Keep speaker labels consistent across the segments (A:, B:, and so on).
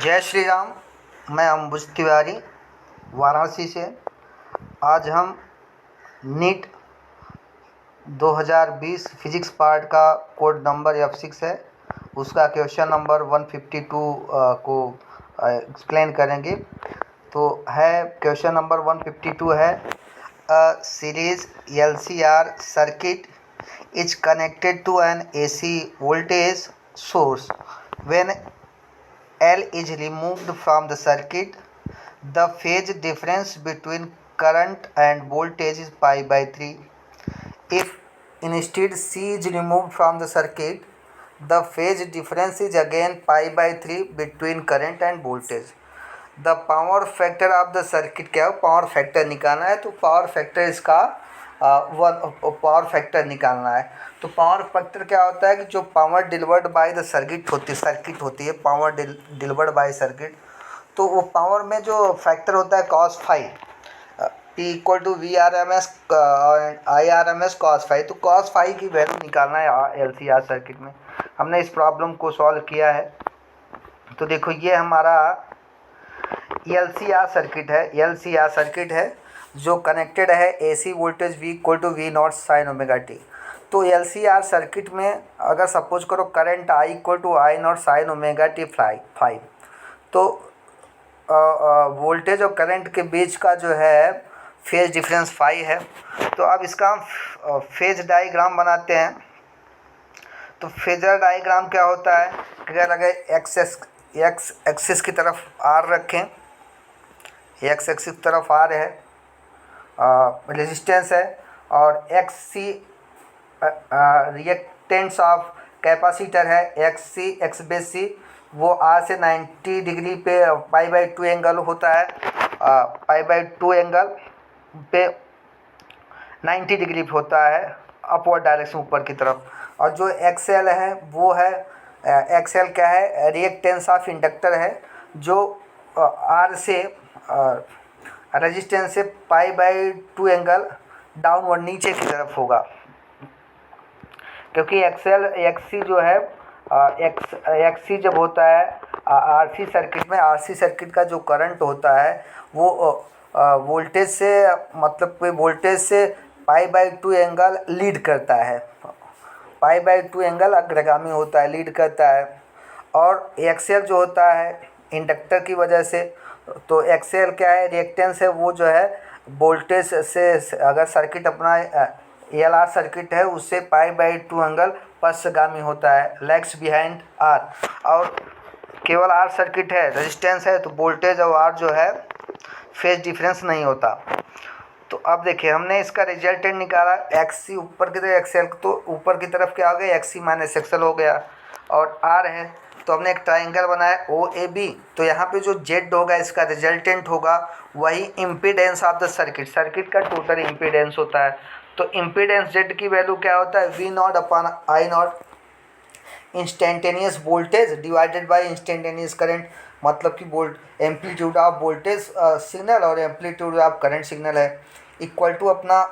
A: जय श्री राम। मैं अंबुज तिवारी वाराणसी से। आज हम नीट 2020 फिजिक्स पार्ट का कोड नंबर F6 है, उसका क्वेश्चन नंबर 152 को एक्सप्लेन करेंगे। तो है क्वेश्चन नंबर 152 है, a series LCR circuit is connected to an AC voltage source. When L is removed from the circuit, the phase difference between current and voltage is pi by 3. If instead C is removed from the circuit, the phase difference is again pi by 3 between current and voltage. The power factor of the circuit क्या है, power factor निकालना है। तो power factor इसका power factor निकालना है। तो power factor क्या होता है कि जो power delivered by the circuit होती है पावर डिलीवर्ड बाय सर्किट, तो वो पावर में जो फैक्टर होता है cos phi, P equal to VRMS IRMS cos phi. तो कॉस फाई की वैल्यू निकालना है LCR सर्किट में। हमने इस प्रॉब्लम को सॉल्व किया है। तो देखो ये हमारा LCR सर्किट है जो कनेक्टेड है AC voltage V equal to V naught sine omega t. तो LCR सर्किट में अगर सपोज करो current I equal to I naught sine omega t five, तो वोल्टेज और करंट के बीच का जो है फेज डिफरेंस फाई है। तो अब इसका हम फेज डायग्राम बनाते हैं। तो फेजर डायग्राम क्या होता है, अगर एक्स एक्सिस की तरफ R रखें, एक्स एक्सिस की तरफ R है, रेजिस्टेंस है, और XC रिएक्टेंस ऑफ कैपेसिटर है, एक्स बेस सी, वो R से 90 डिग्री पे पाई बाई 2 एंगल होता है, पाई बाई 2 एंगल पे 90 डिग्री पे होता है अपवर्ड डायरेक्शन ऊपर की तरफ। और जो XL है वो है, XL क्या है, रिएक्टेंस ऑफ इंडक्टर है, जो R से रेजिस्टेंस से पाई बाई 2 एंगल डाउनवर्ड नीचे की तरफ होगा, क्योंकि XC जो है XC जब होता है RC सर्किट में, RC सर्किट का जो करंट होता है वो वोल्टेज से, मतलब कोई वोल्टेज से पाई बाई 2 एंगल लीड करता है, पाई बाई 2 एंगल अग्रगामी होता है, लीड करता है। और XL जो होता है इंडक्टर की वजह से, तो XL क्या है, रिएक्टेंस है, वो जो है वोल्टेज से, अगर सर्किट अपना LR सर्किट है उससे पाई बाई 2 एंगल पश्चगामी होता है, लैग्स बिहाइंड R। और केवल R सर्किट है, रेजिस्टेंस है, तो वोल्टेज और R जो है फेज डिफरेंस नहीं होता। तो अब देखिए हमने इसका रिजल्टेंट निकाला, XC ऊपर की तरफ, XL तो ऊपर की तरफ क्या हो गया, XC माइनस XL हो गया, और R है तो हमने एक ट्राइंगल बनाया OAB। तो यहाँ पे जो Z होगा इसका रिजल्टेंट होगा, वही इम्पीडेंस ऑफ द सर्किट का टोटल इम्पीडेंस होता है। तो इम्पीडेंस Z की वैल्यू क्या होता है, V naught upon I naught instantaneous voltage divided by instantaneous current, मतलब कि एम्पलीट्यूड ऑफ वोल्टेज सिग्नल और एम्पलीट्यूड ऑफ करंट सिग्नल है, इक्वल टू अपना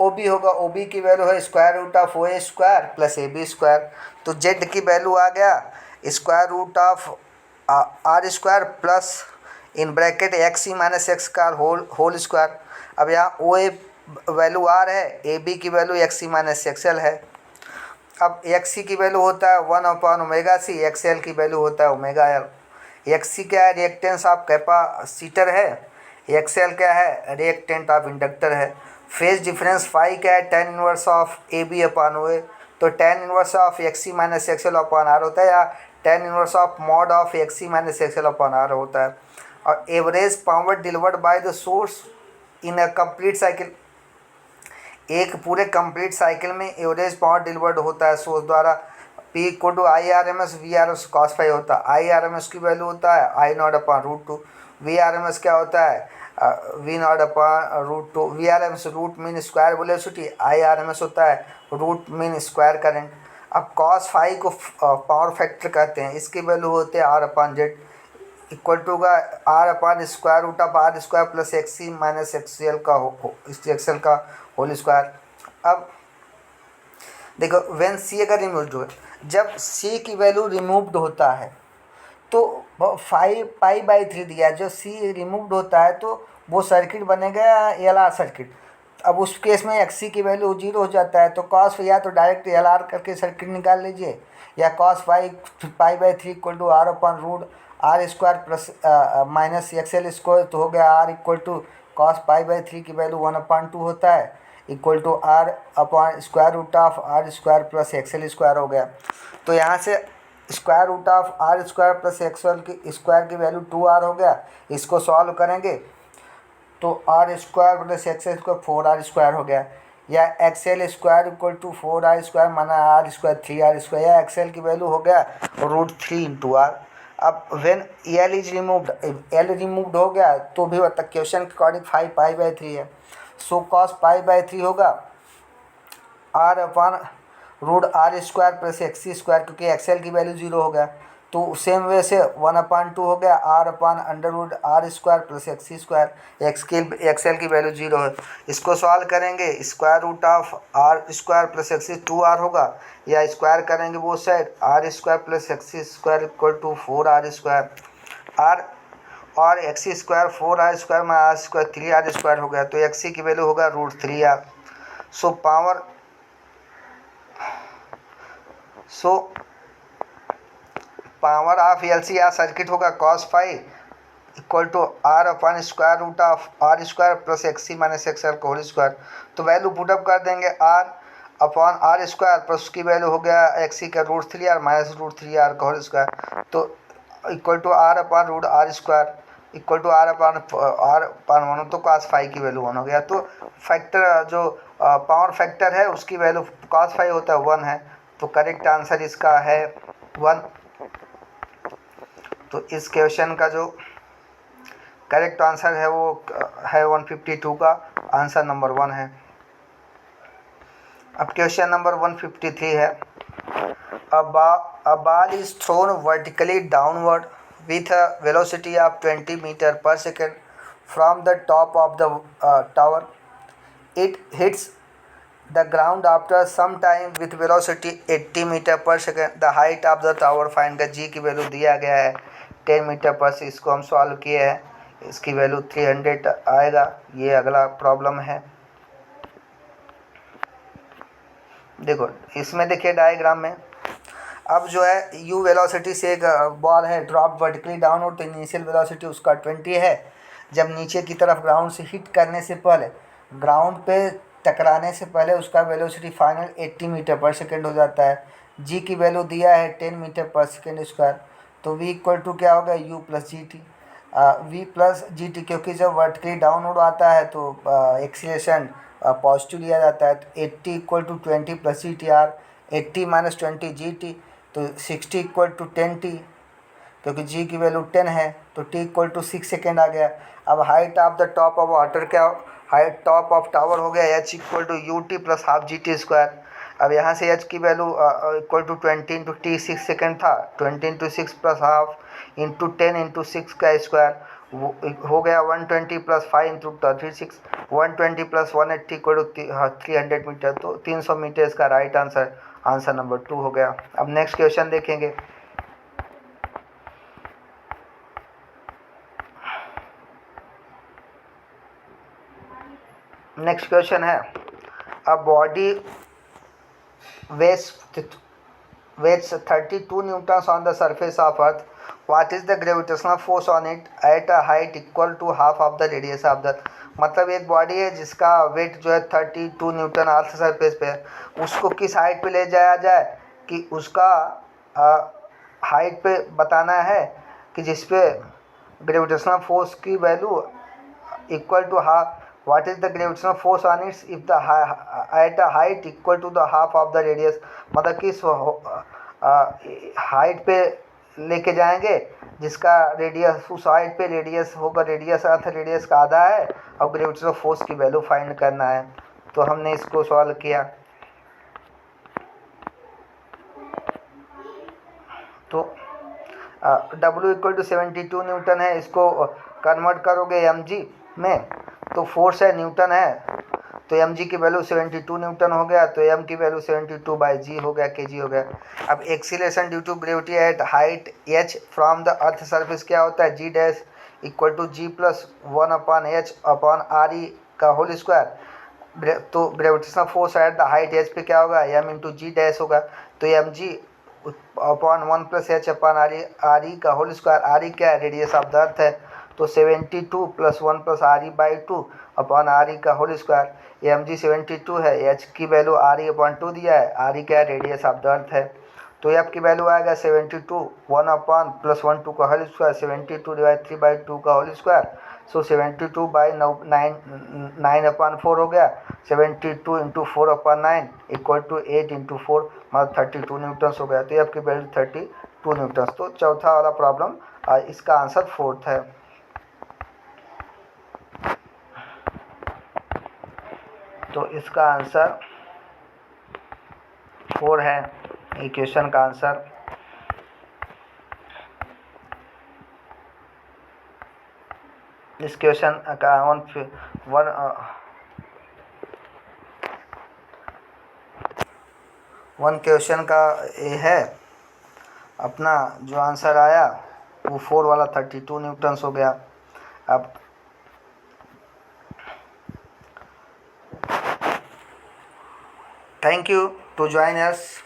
A: OB होगा। OB की वैल्यू है square root of OA square plus AB square. तो Z की वैल्यू आ गया square root of R square plus in bracket XC minus x का होल स्क्वायर। अब यहाँ OA वैल्यू R है, AB की वैल्यू XC माइनस XL है। अब XC की वैल्यू होता है 1 अपॉन ओमेगा C, XL की वैल्यू होता है ओमेगा L। XC क्या है, रिएक्टेंस ऑफ कैपेसिटर है, XL क्या है, रिएक्टेंट ऑफ इंडक्टर है। फेज डिफरेंस फाई क्या है, tan inverse of AB upon OA। तो tan inverse of XC minus XL upon R होता है, या tan inverse of mod of XC minus XL upon R होता है। और average power delivered by the source in a complete cycle, एक पूरे complete cycle में एवरेज पावर डिलीवर्ड होता है सोर्स द्वारा, P equal to IRMS VRMS cos phi होता है। IRMS की वैल्यू होता है I naught upon root two, VRMS क्या होता है, V naught upon root two, VRMS root mean square velocity, IRMS होता है रूट मीन स्क्वायर करंट। अब कॉस फाई को पावर फैक्टर कहते हैं, इसकी वैल्यू होते हैं R upon Z equal to का R upon square root of R square plus XC minus XL का XL का होल स्क्वायर। अब देखो व्हेन C अगर रिमूव्ड हो, जब C की वैल्यू रिमूव्ड होता है तो 5 पाई/3 दिया है, जो सी रिमूव्ड होता है तो वो सर्किट बनेगा एल आर सर्किट। अब उस केस में एक्स सी की वैल्यू 0 हो जाता है, तो कॉस या तो डायरेक्ट एल आर करके सर्किट निकाल लीजिए, या कॉस पाई/3 equal to R upon root are square plus minus X L square, तो हो गया आर इक्वल टू कॉस पाई/3 की वैल्यू 1/2 होता है, equal to R upon square root of are square plus x L square हो गया। तो यहाँ से square root of are square plus x L की स्क्वायर की वैल्यू 2r हो गया। इसको सॉल्व करेंगे तो r square plus x L square 4r square हो गया, या x L square equal to 4r square माना आर स्क्वायर 3r स्क्वायर, या एक्स एल की वैल्यू हो गया √3 × r। अब when l is removed, l removed हो गया तो भी मतलब क्वेश्चन के अकॉर्डिंग 5 पाई/3 है, सो कॉस पाई/3 होगा r upon root are square plus x c square, क्योंकि एक्स एल की वैल्यू 0 हो गया, तो सेम वे से 1/2 हो गया r upon under root are square plus x c square, x L की वैल्यू 0 है। इसको सॉल्व करेंगे, square root of are square plus x c 2r होगा, या स्क्वायर करेंगे वो side r square plus x c square equal to 4r square, r और x c square 4r square में आर स्क्वायर 3r स्क्वायर हो गया, तो x c की वैल्यू होगा √3r। So power of L C R circuit होगा cos phi equal to R upon square root of are square plus x C minus X L का whole square. तो value put up कर देंगे R upon R square plus उसकी value हो गया X C का √3r माइनस √3r का होल स्क्वायर, तो equal to R upon root are square equal to R upon 1 तो cos फाइव की वैल्यू 1 हो गया। तो फैक्टर जो पावर फैक्टर है उसकी वैल्यू cos फाइव होता है 1 है, तो करेक्ट आंसर इसका है 1। तो इस क्वेश्चन का जो करेक्ट आंसर है वो है 152 का आंसर नंबर 1 है। अब क्वेश्चन नंबर 153 है, a ball is thrown vertically downward with a velocity of 20 meter per second from the top of the tower. It hits the ground after some time with velocity 80 meter per second. The height of the tower find का g की value दिया गया है 10 metre पर से, इसको हम solve किए हैं, इसकी वैल्यू 300 आएगा। ये अगला प्रॉब्लम है, देखो इसमें देखिए डायग्राम में, अब जो है u वेलोसिटी से एक बॉल है ड्रॉप वर्टिकली डाउनवर्ड, तो इनिशियल वेलोसिटी उसका 20 है। जब नीचे की तरफ ग्राउंड से हिट करने से पहले, ग्राउंड पे टकराने से पहले उसका वेलोसिटी फाइनल 80 मीटर पर सेकेंड हो जाता है। g की वैल्यू दिया है 10 मीटर पर सेकेंड स्क्वायर, तो v इक्वल टू क्या होगा u plus g T, v plus g T, क्योंकि जब वर्टिकली डाउनवर्ड आता है तो एक्सीलरेशन पॉजिटिव लिया जाता है। तो 80 equal to 20 plus g t or, 80 minus 20 g t, तो 60 इक्वल टू 10t, क्योंकि g की वैल्यू 10 है, तो t इक्वल टू 6 सेकेंड आ गया। अब height of the top of water क्या, हाइट टॉप ऑफ टावर हो गया h equal to u t plus half g t square. अब यहाँ से h की value equal to 20 into t 6 second था, 20 into 6 plus half into 10 into 6 का square हो गया 120 plus 5 into 36, 120 plus 180 equal to 300 metre, तो 300 मीटर इसका राइट आंसर, आंसर नंबर 2 हो गया। अब नेक्स्ट क्वेश्चन देखेंगे, नेक्स्ट क्वेश्चन है, a body weighs 32 newtons on the surface of earth. What is the gravitational force on it at a height equal to half of the radius of the, मतलब एक body है जिसका wait जो है 32 Newton earth surface पे है, उसको किस हाइट पे ले जाया जाए कि उसका हाइट पे बताना है कि जिस पे ग्रेविटेशनल फोर्स की value equal to half, what is the gravitational force on it if the at a height equal to the half of the radius, मतलब किस हाइट पे लेके जाएंगे जिसका रेडियस, उस हाइट पे रेडियस होगा, रेडियस अर्थ रेडियस का आधा है, और ग्रेविटेशनल फोर्स की वैल्यू फाइंड करना है। तो हमने इसको सॉल्व किया, तो W इक्वल टू 72 न्यूटन है, इसको कन्वर्ट करोगे mg में तो फोर्स है न्यूटन है, तो एम जी की वैल्यू 72 न्यूटन हो गया, तो एम की वैल्यू 72 बाई जी हो गया, के जी हो गया। अब acceleration due to gravity at height H from the earth surface क्या होता है, G dash equal to G plus 1/h/r/e का होल स्क्वायर। तो gravitational force at the height H पे क्या होगा, एम इंटू जी डैश होगा। तो एम जी अपॉन 1+h/r/e का होल स्क्वायर, आर ई क्या है, रेडियस ऑफ द अर्थ है। तो 72 + 1+r/e/2 का होल स्क्वायर। एम जी 72 है, एच की वैल्यू r/2 दिया है, आर ई क्या है, रेडियस ऑफ द अर्थ है। तो एफ की वैल्यू आएगा 72 1/+1/2 का होल स्क्वायर, 72/3/2 का होल स्क्वायर। सो 72/9/4 हो गया, 72 × 4/9 इक्वल टू 8 × 4 मतलब 32 न्यूटन्स हो गया। तो एफ की वैल्यू 32 न्यूटन्स। तो चौथा वाला प्रॉब्लम इसका आंसर 4th है। तो इसका आंसर 4 है इक्वेशन का आंसर। इस क्वेश्चन का वन क्वेश्चन का ये है अपना जो आंसर आया वो 4 वाला 32 न्यूटन्स हो गया। अब thank you to join us.